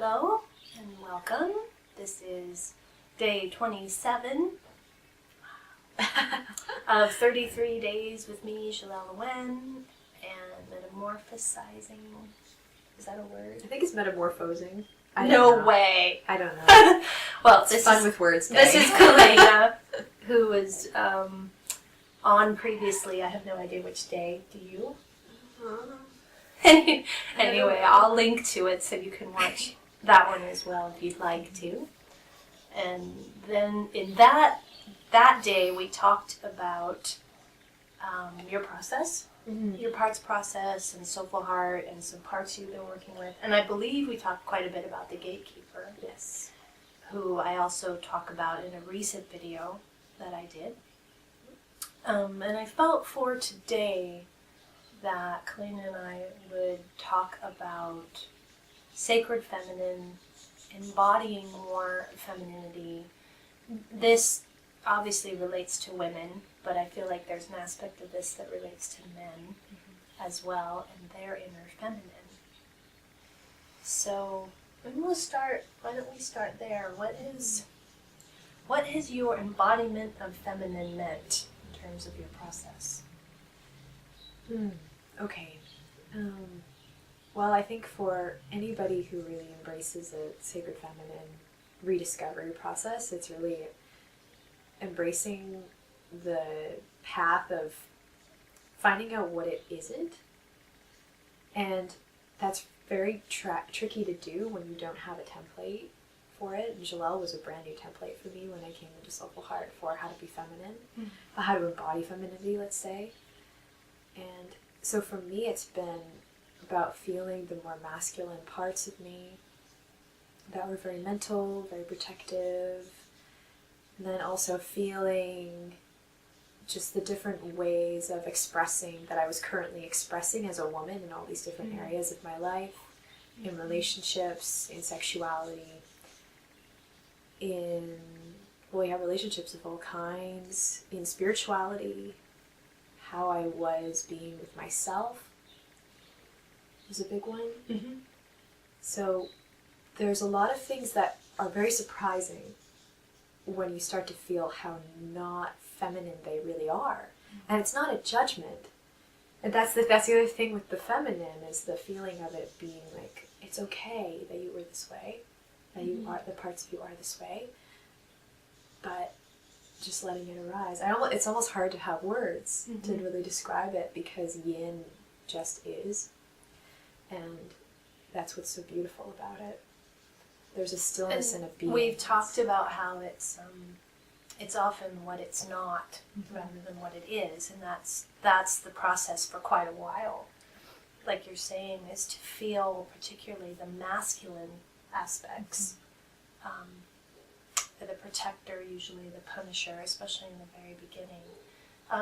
Hello and welcome. This is day 27 of 33 days with me, Jelelle Awen, and metamorphosizing. Is that a word? I think it's metamorphosing. No way. I don't know. Well, It's fun with words. This is Kalayna, who was on previously. I have no idea which day. Do you? Anyway, I'll link to it so you can watch that one as well if you'd like to. And then in that day we talked about your process, your parts process, and SoulFullHeart, and some parts you've been working with. And I believe we talked quite a bit about the gatekeeper. Yes. Who I also talk about in a recent video that I did. And I felt for today that Kalayna and I would talk about sacred feminine, embodying more femininity. This obviously relates to women, but I feel like there's an aspect of this that relates to men as well, and their inner feminine. So why don't we start there? What has your embodiment of feminine meant in terms of your process? Okay. Well, I think for anybody who really embraces a sacred feminine rediscovery process, it's really embracing the path of finding out what it isn't. And that's very tricky to do when you don't have a template for it. And Jelelle was a brand new template for me when I came into SoulFullHeart for how to be feminine, how to embody femininity, let's say. And so for me, it's been about feeling the more masculine parts of me that were very mental, very protective, and then also feeling just the different ways of expressing that I was currently expressing as a woman in all these different areas of my life, in relationships, in sexuality, we have relationships of all kinds, in spirituality, how I was being with myself was a big one. So there's a lot of things that are very surprising when you start to feel how not feminine they really are. And it's not a judgment. And that's the other thing with the feminine, is the feeling of it being like, it's okay that you were this way, that you are, the parts of you are this way, but just letting it arise. It's almost hard to have words to really describe it, because yin just is. And that's what's so beautiful about it. There's a stillness and a being. We've talked about how it's often what it's not rather than what it is, and that's the process for quite a while. Like you're saying, is to feel particularly the masculine aspects. The protector, usually the punisher, especially in the very beginning.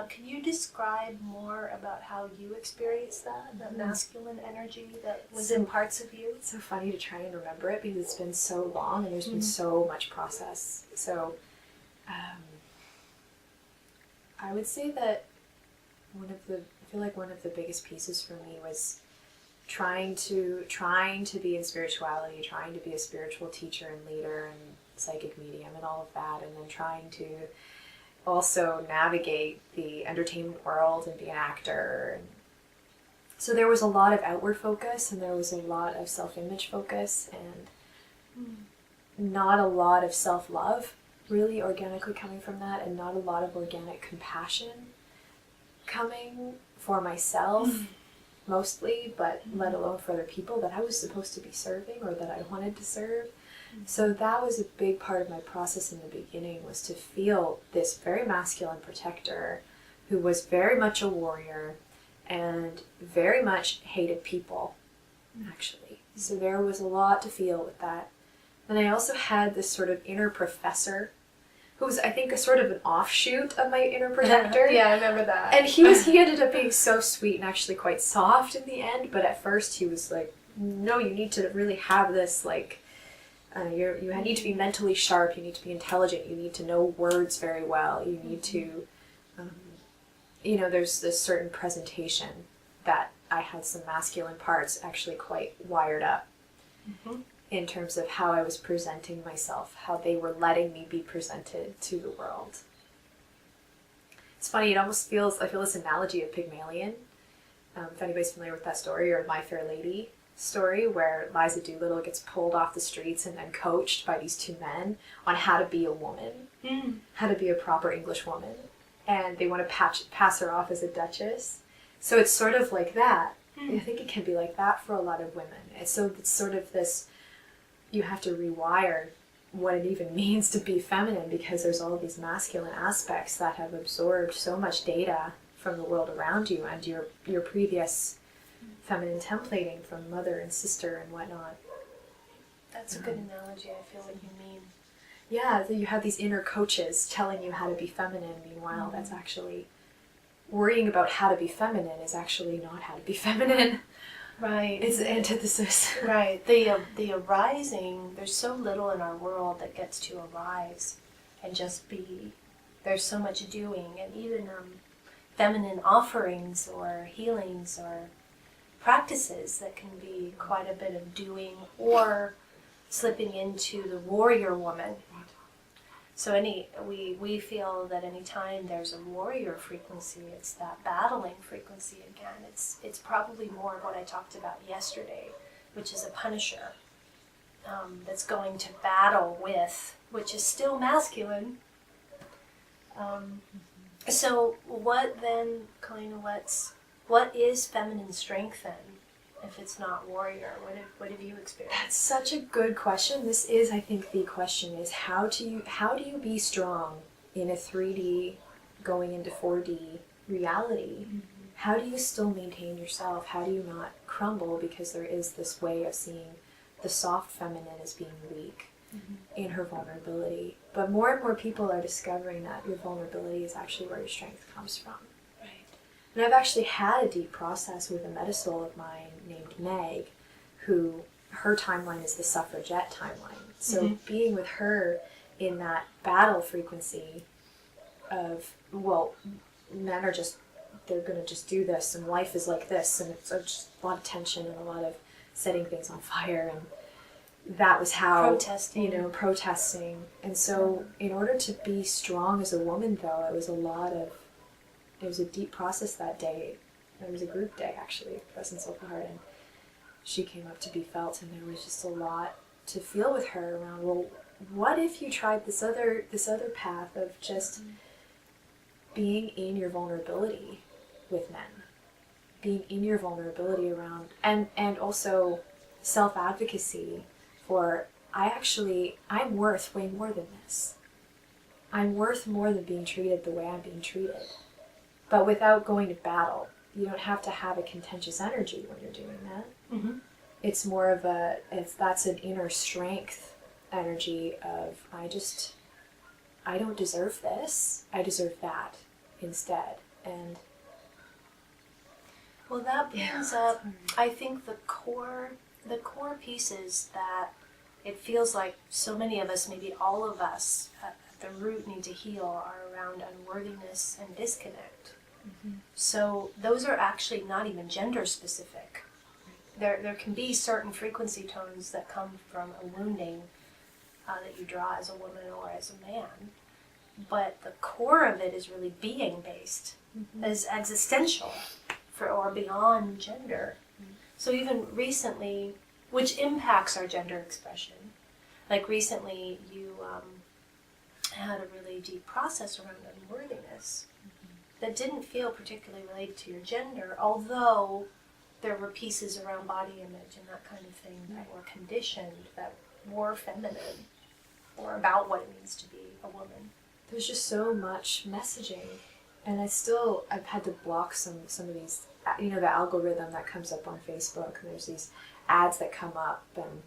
Can you describe more about how you experienced that masculine energy that was in parts of you? It's so funny to try and remember it, because it's been so long and there's been so much process. So I would say that one of the biggest pieces for me was trying to be in spirituality, trying to be a spiritual teacher and leader and psychic medium and all of that, and then trying to also navigate the entertainment world and be an actor. So there was a lot of outward focus, and there was a lot of self-image focus, and not a lot of self-love really organically coming from that, and not a lot of organic compassion coming for myself mostly, but let alone for other people that I was supposed to be serving or that I wanted to serve. So that was a big part of my process in the beginning, was to feel this very masculine protector who was very much a warrior and very much hated people, actually. So there was a lot to feel with that. And I also had this sort of inner professor who was, I think, a sort of an offshoot of my inner protector. Yeah, I remember that. And he ended up being so sweet and actually quite soft in the end, but at first he was like, no, you need to really have this, like, you need to be mentally sharp, you need to be intelligent, you need to know words very well, you need to, there's this certain presentation that I had some masculine parts actually quite wired up. in terms of how I was presenting myself, how they were letting me be presented to the world. It's funny, it almost feels, I feel this analogy of Pygmalion, if anybody's familiar with that story, or My Fair Lady story, where Liza Doolittle gets pulled off the streets and then coached by these two men on how to be a woman, how to be a proper English woman, and they want to pass her off as a duchess. So it's sort of like that. I think it can be like that for a lot of women. And so it's sort of this, you have to rewire what it even means to be feminine, because there's all of these masculine aspects that have absorbed so much data from the world around you and your previous feminine templating from mother and sister and whatnot. That's a good analogy. I feel what you mean. Yeah, you have these inner coaches telling you how to be feminine. Meanwhile, that's actually worrying about how to be feminine is actually not how to be feminine. Right. It's the antithesis. Right. The arising, there's so little in our world that gets to arise and just be. There's so much doing, and even feminine offerings or healings or practices that can be quite a bit of doing or slipping into the warrior woman. So we feel that any time there's a warrior frequency, it's that battling frequency again. It's probably more of what I talked about yesterday, which is a punisher that's going to battle with, which is still masculine. So what then, Kalayna, what is feminine strength then, if it's not warrior? What have you experienced? That's such a good question. This is, I think, the question is how do you be strong in a 3D going into 4D reality? Mm-hmm. How do you still maintain yourself? How do you not crumble? Because there is this way of seeing the soft feminine as being weak in her vulnerability. But more and more people are discovering that your vulnerability is actually where your strength comes from. And I've actually had a deep process with a metasoul of mine named Meg, who her timeline is the suffragette timeline. So being with her in that battle frequency of, well, men are just, they're going to just do this, and life is like this, and it's just a lot of tension and a lot of setting things on fire, and that was how, protesting. And so in order to be strong as a woman, though, it was a deep process that day. It was a group day, actually, for us in SoulFullHeart, and she came up to be felt, and there was just a lot to feel with her around, well, what if you tried this other path of just being in your vulnerability with men, being in your vulnerability around, and also self-advocacy for, I'm worth way more than this. I'm worth more than being treated the way I'm being treated. But without going to battle. You don't have to have a contentious energy when you're doing that. Mm-hmm. It's more of that's an inner strength energy of, I don't deserve this. I deserve that instead. And well, that brings up, I think the core pieces that it feels like so many of us, maybe all of us, at the root need to heal are around unworthiness and disconnect. Mm-hmm. So those are actually not even gender specific. There can be certain frequency tones that come from a wounding that you draw as a woman or as a man, but the core of it is really being based, is existential or beyond gender. Mm-hmm. So even recently, which impacts our gender expression, like recently you had a really deep process around unworthiness that didn't feel particularly related to your gender, although there were pieces around body image and that kind of thing that were conditioned, that were feminine, or about what it means to be a woman. There's just so much messaging, and I've had to block some of these, the algorithm that comes up on Facebook, and there's these ads that come up, and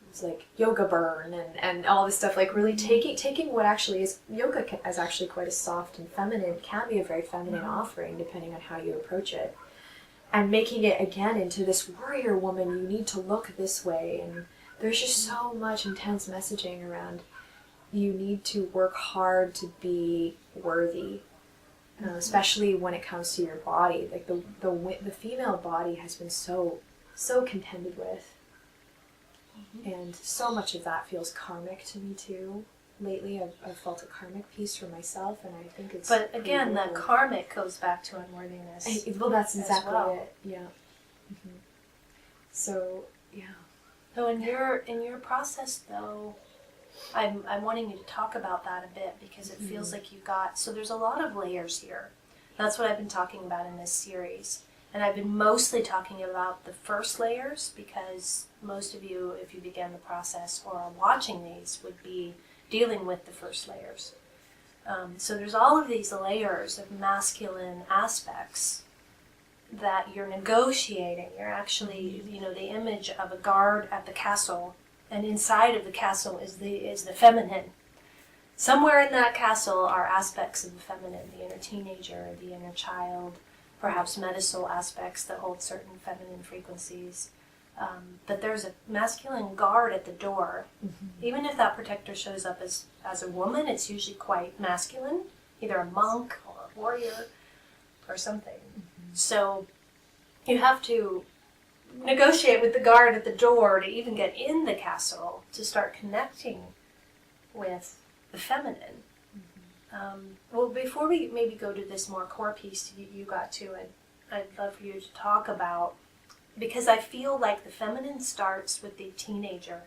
it's like yoga burn and all this stuff, like really taking what actually is yoga as actually quite a soft and feminine, can be a very feminine offering depending on how you approach it, and making it again into this warrior woman, you need to look this way, and there's just so much intense messaging around you need to work hard to be worthy, especially when it comes to your body. Like the female body has been so contended with. And so much of that feels karmic to me too. Lately, I've felt a karmic piece for myself, and I think it's. But again, that karmic goes back to unworthiness. Well, that's exactly well. it. Yeah. So yeah. So in your process, though, I'm wanting you to talk about that a bit because it feels like you got. So there's a lot of layers here. That's what I've been talking about in this series. And I've been mostly talking about the first layers because most of you, if you began the process or are watching these, would be dealing with the first layers. So there's all of these layers of masculine aspects that you're negotiating. You're actually, the image of a guard at the castle, and inside of the castle is the feminine. Somewhere in that castle are aspects of the feminine, the inner teenager, the inner child, perhaps metasoul aspects that hold certain feminine frequencies. But there's a masculine guard at the door. Even if that protector shows up as a woman, it's usually quite masculine, either a monk or a warrior or something. So you have to negotiate with the guard at the door to even get in the castle, to start connecting with the feminine. Well, before we maybe go to this more core piece you got to, I'd love for you to talk about, because I feel like the feminine starts with the teenager.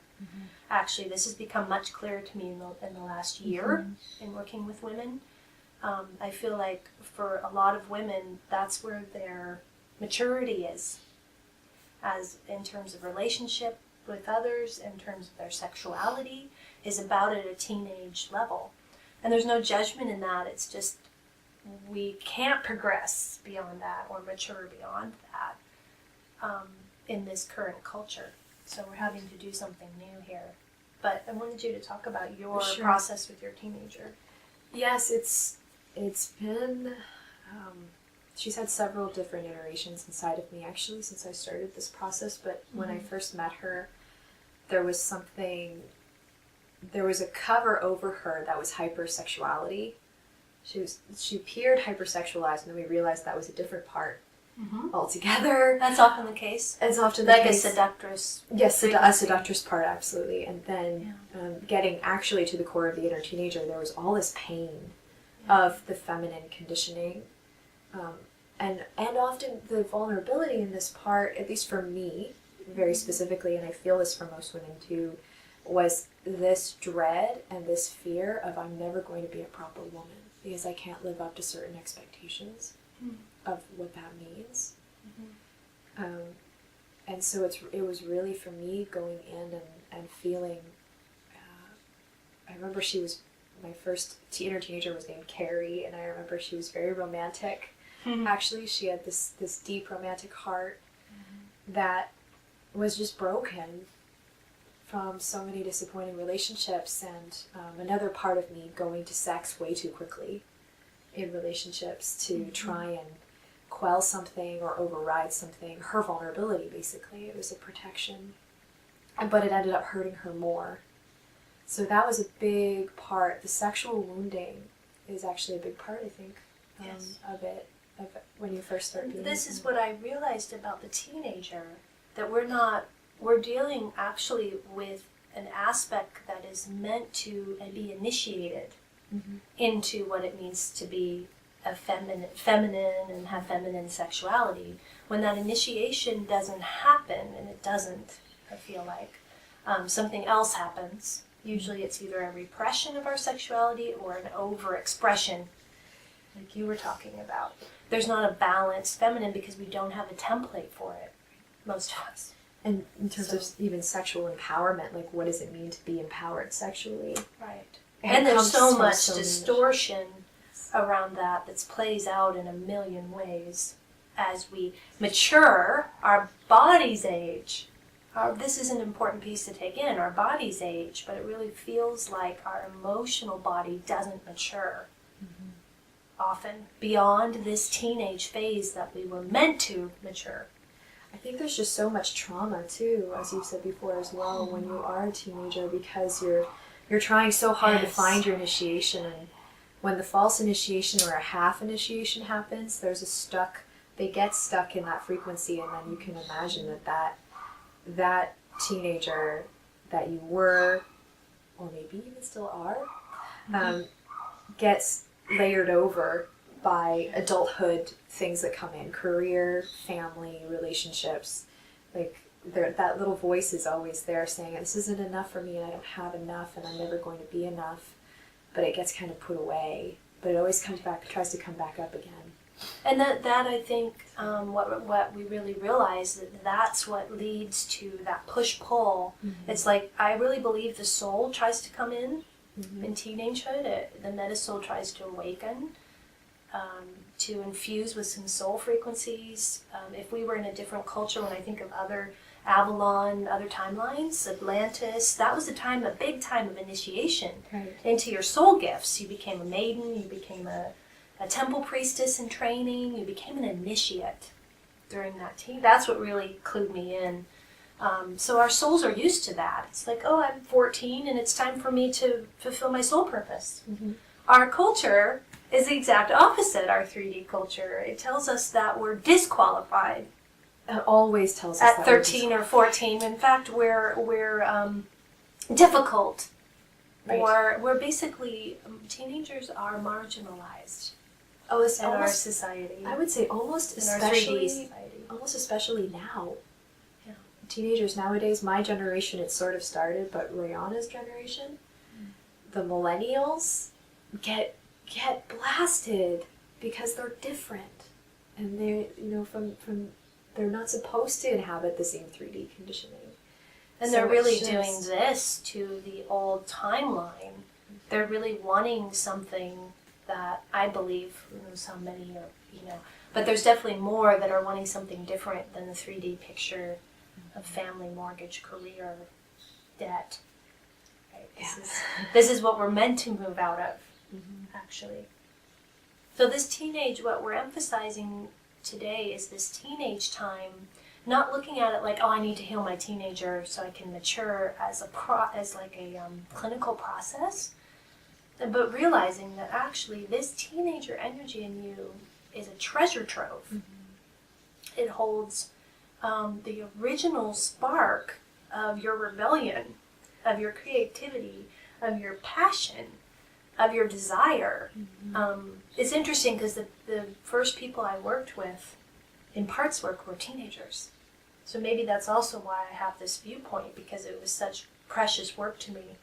Actually, this has become much clearer to me in the last year in working with women. I feel like for a lot of women, that's where their maturity is, as in terms of relationship with others, in terms of their sexuality, is about at a teenage level. And there's no judgment in that. It's just we can't progress beyond that or mature beyond that in this current culture. So we're having to do something new here. But I wanted you to talk about your process with your teenager. Yes, it's been. She's had several different iterations inside of me actually since I started this process. But when I first met her, there was a cover over her that was hypersexuality. She appeared hypersexualized, and then we realized that was a different part altogether. That's often the case. It's often the case. case. Like a seductress. Yes, a seductress part, absolutely. And then getting actually to the core of the inner teenager, there was all this pain of the feminine conditioning. And often the vulnerability in this part, at least for me, very specifically, and I feel this for most women too, was this dread and this fear of I'm never going to be a proper woman because I can't live up to certain expectations of what that means. And so it was really for me going in and feeling, I remember my first inner teenager was named Carrie, and I remember she was very romantic. Actually, she had this deep romantic heart that was just broken from so many disappointing relationships, and another part of me going to sex way too quickly in relationships to try and quell something or override something. Her vulnerability, basically. It was a protection, but it ended up hurting her more. So that was a big part. The sexual wounding is actually a big part, I think, of it, of when you first start doing this is what I realized about the teenager, that we're dealing actually with an aspect that is meant to be initiated into what it means to be a feminine and have feminine sexuality. When that initiation doesn't happen, and it doesn't, I feel like, something else happens. Usually it's either a repression of our sexuality or an overexpression, like you were talking about. There's not a balanced feminine because we don't have a template for it, most of us. And in terms of even sexual empowerment, like what does it mean to be empowered sexually? Right. And there's so much distortion around that plays out in a million ways. As we mature, our bodies age. This is an important piece to take in. Our bodies age, but it really feels like our emotional body doesn't mature. Often beyond this teenage phase that we were meant to mature. I think there's just so much trauma too, as you've said before as well, when you are a teenager, because you're trying so hard to find your initiation, and when the false initiation or a half initiation happens, they get stuck in that frequency, and then you can imagine that teenager that you were, or maybe even still are, gets layered over by adulthood things that come in, career, family, relationships. Like that little voice is always there saying, this isn't enough for me, and I don't have enough, and I'm never going to be enough. But it gets kind of put away. But it always comes back, tries to come back up again. And that I think, what we really realize, that's what leads to that push-pull. Mm-hmm. It's like, I really believe the soul tries to come in teenagehood. The meta-soul tries to awaken, to infuse with some soul frequencies. If we were in a different culture, when I think of other Avalon, other timelines, Atlantis, that was a big time of initiation into your soul gifts. You became a maiden, you became a temple priestess in training, you became an initiate during that time. That's what really clued me in. So our souls are used to that. It's like, oh, I'm 14 and it's time for me to fulfill my soul purpose. Mm-hmm. Our culture is the exact opposite, our 3D culture. It tells us that we're disqualified. It always tells us at that 13 or 14. In fact, we're difficult. Right. Or we're basically, teenagers are marginalized in our society. I would say almost especially now. Yeah. Teenagers nowadays, my generation, it sort of started, but Rihanna's generation, the millennials get blasted because they're different, and they're they're not supposed to inhabit the same 3D conditioning. And they're really doing this to the old timeline. They're really wanting something that I believe, who knows how many are, but there's definitely more that are wanting something different than the 3D picture of family, mortgage, career, debt. Right? This is what we're meant to move out of, actually. So this teenage, what we're emphasizing today is this teenage time, not looking at it like, oh, I need to heal my teenager so I can mature as a clinical process, but realizing that actually this teenager energy in you is a treasure trove. Mm-hmm. It holds the original spark of your rebellion, of your creativity, of your passion, of your desire. Mm-hmm. It's interesting because the first people I worked with in parts work were teenagers. So maybe that's also why I have this viewpoint, because it was such precious work to me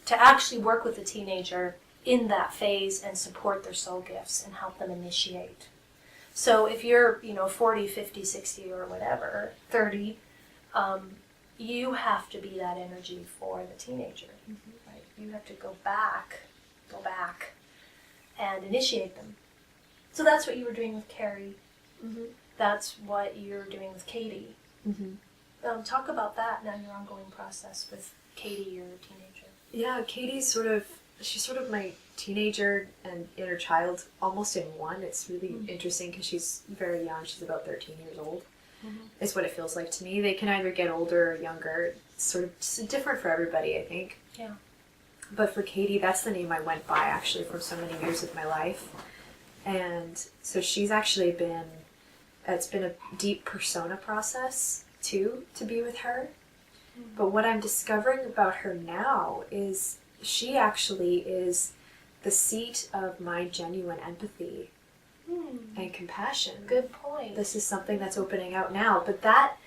to actually work with a teenager in that phase and support their soul gifts and help them initiate. So if you're, 40, 50, 60 or whatever, 30, you have to be that energy for the teenager. Mm-hmm. Right? You have to go back and initiate them. So that's what you were doing with Carrie. Mm-hmm. That's what you're doing with Katie. Mm-hmm. Talk about that now, your ongoing process with Katie, your teenager. Yeah, Katie's she's sort of my teenager and inner child almost in one. It's really interesting because she's very young. She's about 13 years old. Mm-hmm. Is what it feels like to me. They can either get older or younger. It's sort of different for everybody, I think. Yeah. But for Katie, that's the name I went by actually for so many years of my life. And so she's actually it's been a deep persona process too, to be with her. Mm-hmm. But what I'm discovering about her now is she actually is the seat of my genuine empathy and compassion. Good point. This is something that's opening out now. But that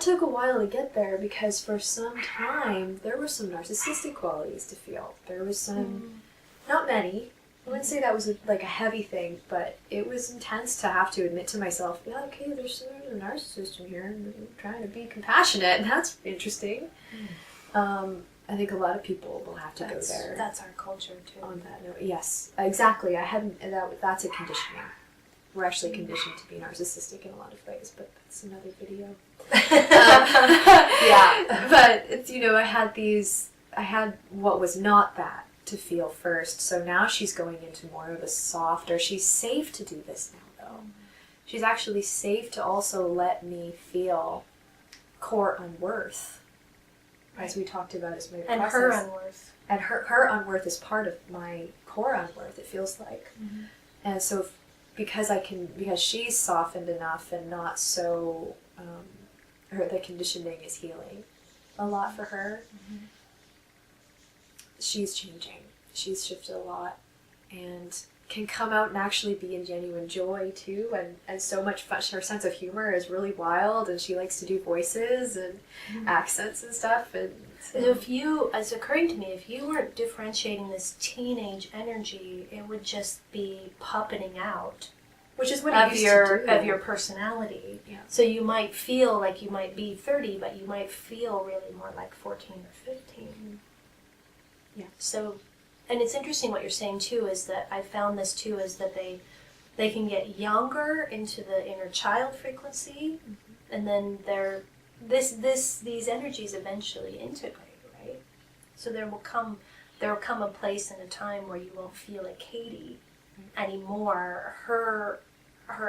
took a while to get there, because for some time there were some narcissistic qualities to feel. There was some, not many. I wouldn't say that was a heavy thing, but it was intense to have to admit to myself, yeah, okay, there's a narcissist in here, and I'm trying to be compassionate, and that's interesting. I think a lot of people will have to go there. That's our culture too. On that note, yes, exactly. That's a conditioning. We're actually conditioned to be narcissistic in a lot of ways, but that's another video. Yeah, but it's, I had what was not that to feel first. So now she's going into more of a softer. She's safe to do this now, though. She's actually safe to also let me feel core unworth, as we talked about as my process. And her unworth. And her unworth is part of my core unworth, it feels like. Mm-hmm. And so because she's softened enough and not so, the conditioning is healing. a lot for her. She's changing. She's shifted a lot and can come out and actually be in genuine joy too, and so much fun. Her sense of humor is really wild, and she likes to do voices and accents and stuff. And so if you, it's occurring to me, if you weren't differentiating this teenage energy, it would just be puppeting out, which is what of it used your to do. of your personality. Yeah. So you might feel like you might be 30, but you might feel really more like 14 or 15. Yeah. So, and it's interesting what you're saying too, is that I found this too, is that they can get younger into the inner child frequency, and then these energies eventually integrate, right? So there will come a place and a time where you won't feel like Katie anymore. Her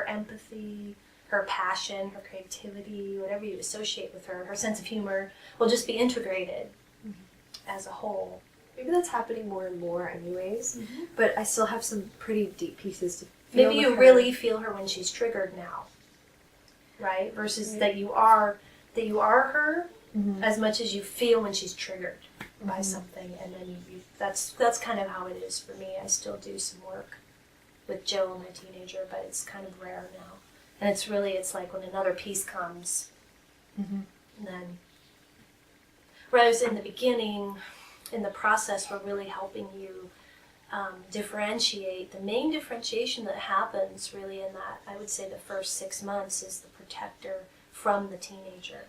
empathy, her passion, her creativity, whatever you associate with her sense of humor will just be integrated as a whole. Maybe that's happening more and more anyways, but I still have some pretty deep pieces to feel. Maybe you really feel her when she's triggered now, right? Versus that you are her as much as you feel when she's triggered by something, and then that's kind of how it is for me. I still do some work with Jill, my teenager, but it's kind of rare now. And it's like when another piece comes, and then, whereas in the beginning, in the process, we're really helping you differentiate. The main differentiation that happens really in that, I would say the first 6 months, is the protector from the teenager.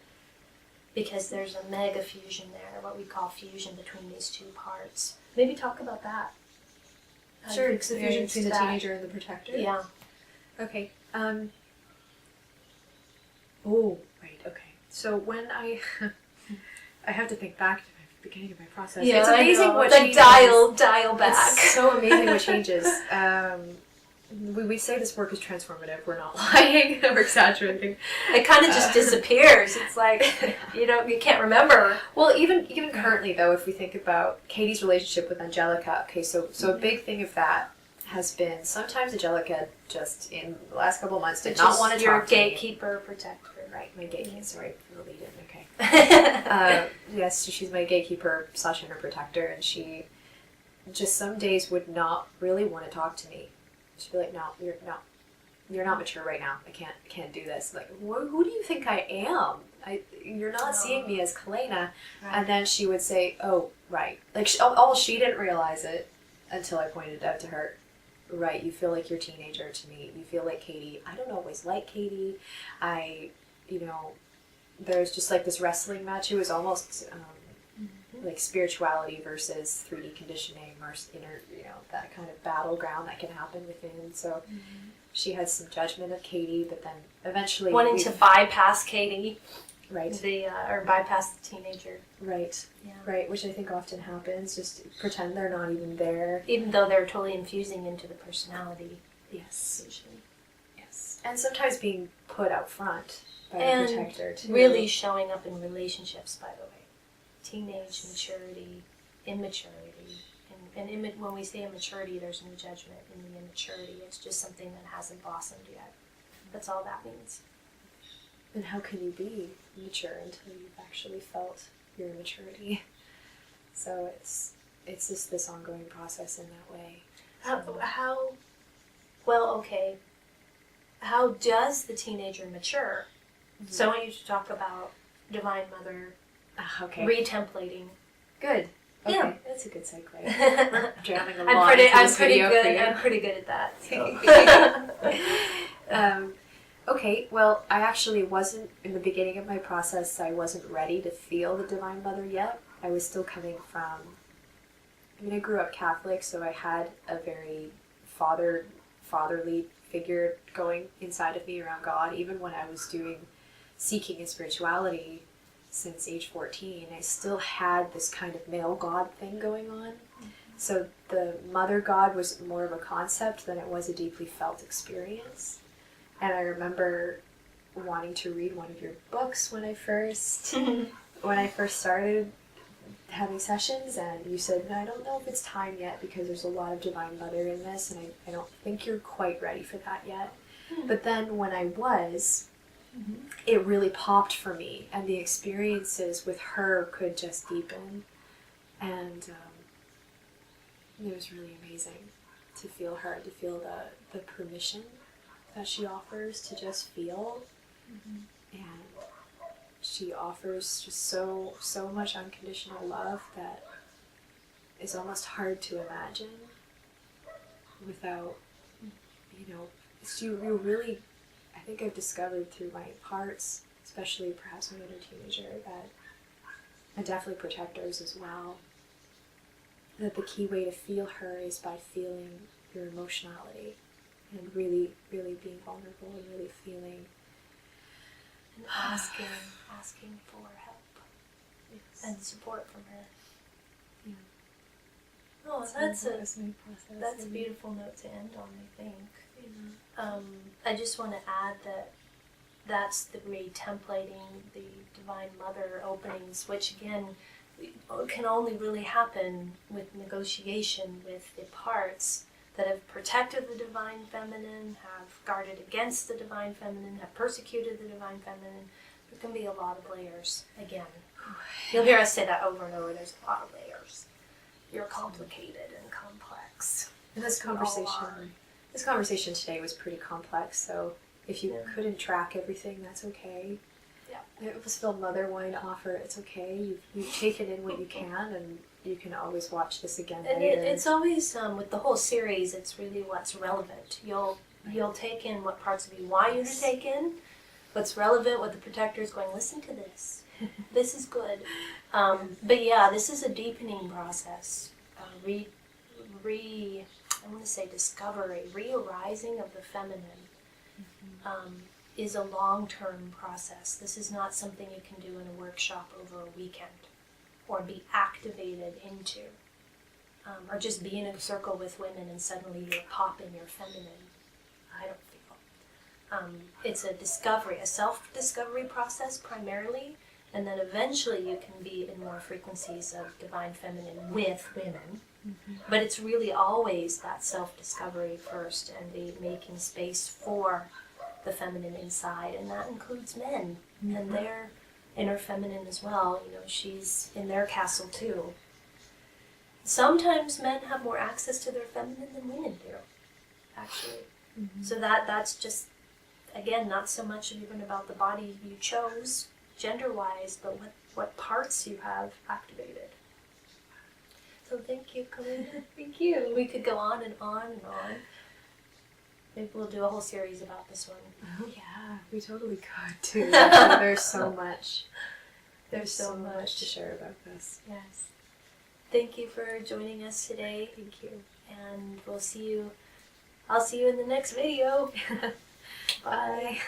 Because there's a mega fusion there, what we call fusion between these two parts. Maybe talk about that. Sure, it's the fusion between the teenager and the protector. Yeah. Okay. Oh, right, okay. So when I have to think back to the beginning of my process. Yeah, it's amazing what changes. Dial back. It's so amazing what changes. We say this work is transformative. We're not lying. We're exaggerating. It kind of just disappears. It's like you can't remember. Well, even currently though, if we think about Katie's relationship with Angelica, okay, so a big thing of that has been sometimes Angelica just in the last couple of months did not want to talk to me. Your gatekeeper, protector. Right, my gatekeeper. Sorry for the lead-in. Okay. Yes, so she's my gatekeeper / inner protector, and she just some days would not really want to talk to me. She'd be like, "No, you're not mature right now. I can't do this." Like, who do you think I am? You're not seeing me as Kalayna. Right. And then she would say, "Oh, right." Like, she didn't realize it until I pointed it out to her. Right, you feel like you're a teenager to me. You feel like Katie. I don't always like Katie. There's just like this wrestling match. It was almost like spirituality versus 3D conditioning or inner, that kind of battleground that can happen within. So she had some judgment of Katie, but then eventually wanting to bypass Katie, right? Or bypass the teenager, right? Yeah, right. Which I think often happens. Just pretend they're not even there, even though they're totally infusing into the personality. Yes, usually. Yes, and sometimes being put out front by the protector too. Really showing up in relationships, by the way. Teenage maturity, immaturity, and when we say immaturity, there's no judgment in the immaturity. It's just something that hasn't blossomed yet. That's all that means. And how can you be mature until you've actually felt your immaturity? So it's just this ongoing process in that way. How does the teenager mature? So I want you to talk about Divine Mother. Okay. Retemplating. Good. Okay. Yeah. That's a good segue. We're jamming a lot. I'm pretty good at that. So. Okay. Well, I actually wasn't in the beginning of my process. I wasn't ready to feel the Divine Mother yet. I was still coming from. I grew up Catholic, so I had a very fatherly figure going inside of me around God. Even when I was seeking in spirituality. Since age 14, I still had this kind of male god thing going on. So the mother god was more of a concept than it was a deeply felt experience. And I remember wanting to read one of your books when I first started having sessions, and you said, "No, I don't know if it's time yet because there's a lot of Divine Mother in this, and I don't think you're quite ready for that yet." But then when I was, it really popped for me, and the experiences with her could just deepen, and it was really amazing to feel her, to feel the permission that she offers to just feel, and she offers just so much unconditional love that is almost hard to imagine without, you really, I think I've discovered through my parts, especially perhaps my inner teenager, that, and definitely protectors as well, that the key way to feel her is by feeling your emotionality and really, really being vulnerable and really feeling and asking for help and support from her. Yeah. Oh, that's a beautiful note to end on, I think. I just want to add that that's the re-templating the Divine Mother openings, which again can only really happen with negotiation with the parts that have protected the Divine Feminine, have guarded against the Divine Feminine, have persecuted the Divine Feminine. There can be a lot of layers, again. You'll hear us say that over and over, there's a lot of layers. You're complicated and complex. And this conversation today was pretty complex, so if you couldn't track everything, that's okay. Yeah. It was still Mother wanting to offer, it's okay. You've taken in what you can, and you can always watch this again and later. It's always, with the whole series, it's really what's relevant. You'll take in what parts of you want you to take in, what's relevant, what the protector is going, listen to this. This is good. But yeah, this is a deepening process. I want to say discovery, re-arising of the feminine is a long-term process. This is not something you can do in a workshop over a weekend or be activated into. Or just be in a circle with women and suddenly you're popping your feminine. I don't feel. It's a discovery, a self-discovery process primarily, and then eventually you can be in more frequencies of divine feminine with women. But it's really always that self-discovery first and the making space for the feminine inside, and that includes men and their inner feminine as well. She's in their castle too. Sometimes men have more access to their feminine than women do, actually. So that's just, again, not so much even about the body you chose, gender-wise, but what parts you have activated. So thank you, Kalayna. Thank you. We could go on and on and on. Maybe we'll do a whole series about this one. Oh yeah, we totally could too. There's so much. There's so much to share about this. Yes. Thank you for joining us today. Thank you. And I'll see you in the next video. Bye.